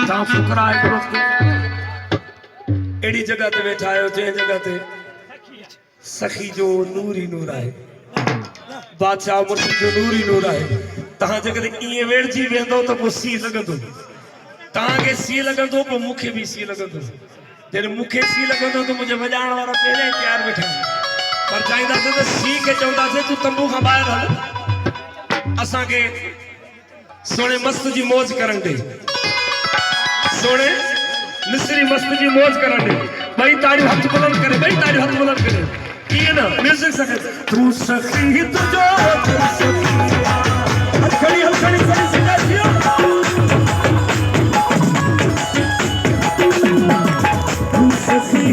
तव्हां फुकरा आहियो अहिड़ी जगह ते वेठा आहियो जंहिं जगह ते सखी जो नूर ही नूर आहे बादशाह मुर्शिद जो नूर ही नूर आहे तव्हां जेकॾहिं ईअं वेड़जी वेंदो त पोइ सी लॻंदो तव्हांखे सी लॻंदो पोइ मूंखे बि सी लॻंदो जॾहिं मूंखे सी लॻंदो त मुंहिंजे वॼाइण वारा पहिरियां ई तयारु वेठा आहिनि पर चाहींदासीं त सी खे चवंदासीं तूं तंबू खां ॿाहिरि हल असांखे सोने मस्त जी मौज करण दे सोने मिस्री मस्त जी मौज करण दे भाई ताड़ी हथ बुलंद करे भाई ताड़ी हथ बुलंद करे ये ना म्यूजिक सखे तू सखी तुझो खड़ी सिंगा जियो तू सखी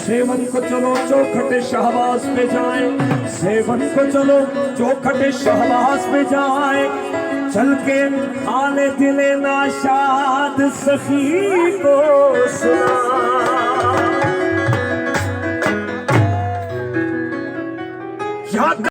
सेवन को चलो चौखटे शहबाज पे जाए सेवन को चलो चौखटे शहबाज पे जाए चल के आले दिले नाशाद सखी को सुना